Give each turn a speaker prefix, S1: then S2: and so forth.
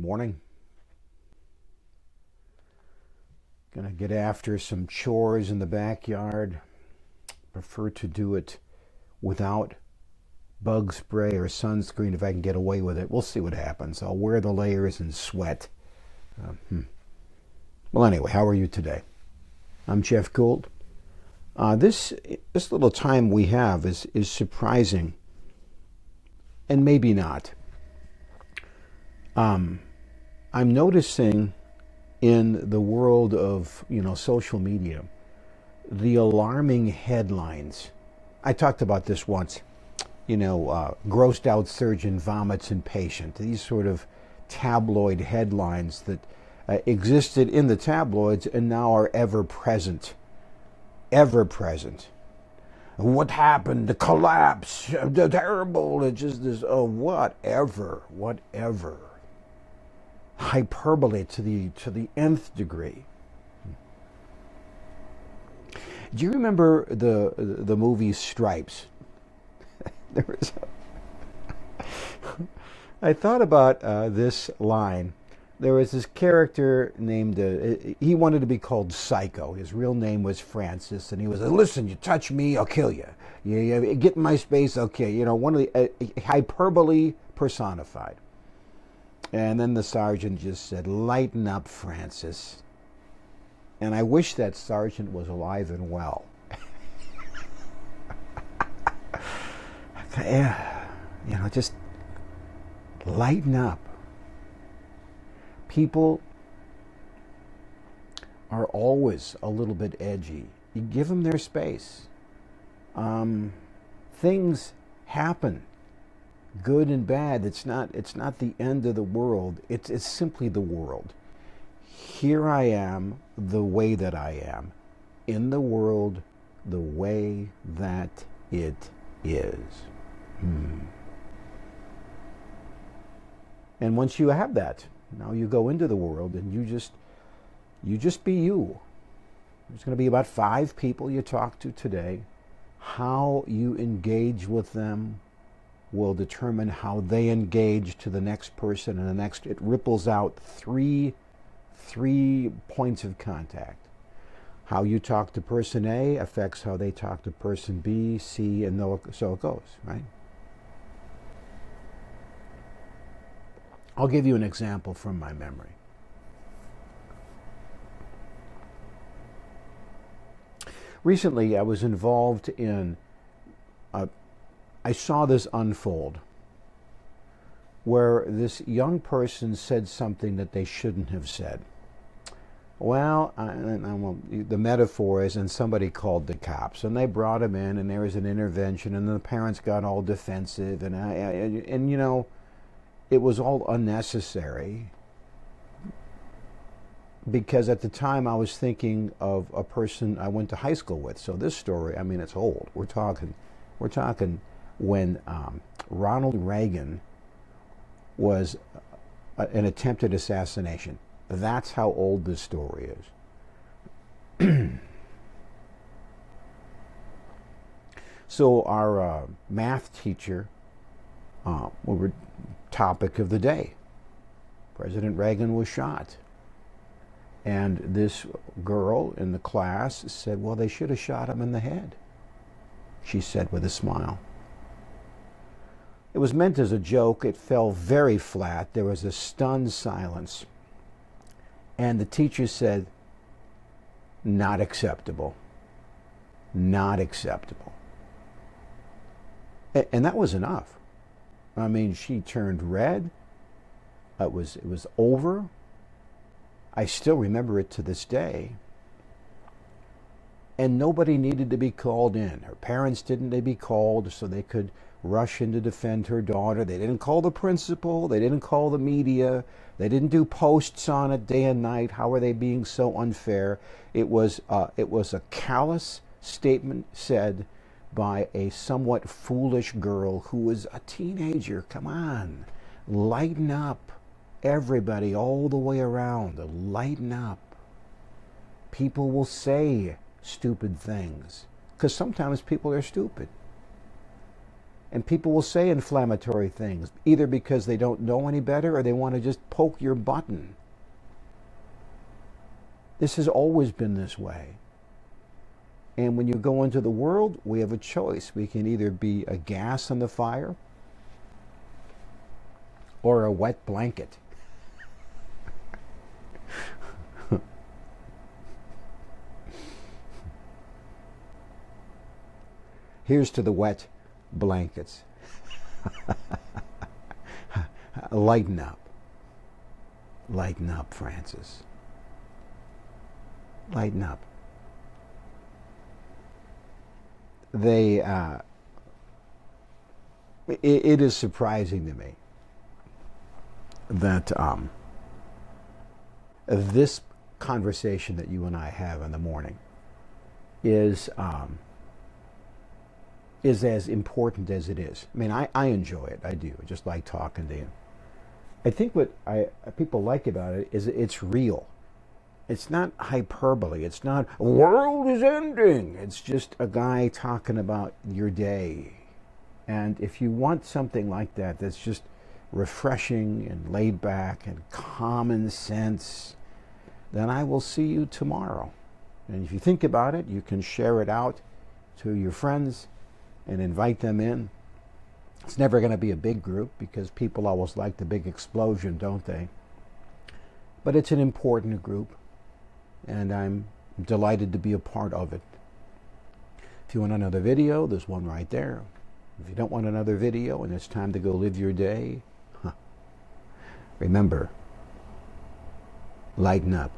S1: morning. Gonna get after some chores in the backyard. Prefer to do it without bug spray or sunscreen if I can get away with it. We'll see what happens. I'll wear the layers and sweat. Well, anyway, how are you today? I'm Jeff Gould. This little time we have is surprising, and maybe not. I'm noticing in the world of social media the alarming headlines. I talked about this once. Grossed out surgeon vomits in patient. These sort of tabloid headlines that existed in the tabloids and now are ever present. Ever present. What happened? The collapse. The terrible. It's just this. Oh, whatever. Hyperbole to the nth degree. Do you remember the movie Stripes? I thought about this line. There was this character named, he wanted to be called Psycho. His real name was Francis, and he was, listen, you touch me, I'll kill you. You get in my space, I'll kill you. One of the hyperbole personified. And then the sergeant just said, lighten up, Francis. And I wish that sergeant was alive and well. Just lighten up. People are always a little bit edgy. You give them their space. Things happen, good and bad. It's not the end of the world. It's simply the world. Here I am, the way that I am, in the world, the way that it is. And once you have that, now you go into the world and you just be you. There's going to be about 5 people you talk to today. How you engage with them will determine how they engage to the next person and the next. It ripples out three points of contact. How you talk to person A affects how they talk to person B, C, and so it goes, right? I'll give you an example from my memory. Recently, I was involved in, I saw this unfold, where this young person said something that they shouldn't have said. Well, the metaphor is, and somebody called the cops, and they brought him in, and there was an intervention, and the parents got all defensive, and it was all unnecessary, because at the time I was thinking of a person I went to high school with. So this story, it's old. We're talking when Ronald Reagan was an attempted assassination. That's how old this story is. So our math teacher, we were topic of the day. President Reagan was shot. And this girl in the class said, well, they should have shot him in the head, she said with a smile. It was meant as a joke. It fell very flat. There was a stunned silence. And the teacher said, not acceptable. Not acceptable. And that was enough. She turned red. It was over. I still remember it to this day. And nobody needed to be called in. Her parents didn't need to be called so they could rush in to defend her daughter. They didn't call the principal. They didn't call the media. They didn't do posts on it day and night. How are they being so unfair? It was a callous statement said by a somewhat foolish girl who was a teenager. Come on, lighten up. Everybody all the way around, lighten up. People will say stupid things because sometimes people are stupid. And people will say inflammatory things, either because they don't know any better or they want to just poke your button. This has always been this way. And when you go into the world, we have a choice. We can either be a gas on the fire or a wet blanket. Here's to the wet blankets. Lighten up. Lighten up, Francis. Lighten up. It is surprising to me that this conversation that you and I have in the morning is as important as it is. I mean, I enjoy it. I do. I just like talking to you. I think what people like about it is it's real. It's not hyperbole. It's not, world is ending. It's just a guy talking about your day. And if you want something like that, that's just refreshing and laid back and common sense, then I will see you tomorrow. And if you think about it, you can share it out to your friends and invite them in. It's never going to be a big group because people always like the big explosion, don't they? But it's an important group, and I'm delighted to be a part of it. If you want another video, there's one right there. If you don't want another video and it's time to go live your day, remember, lighten up.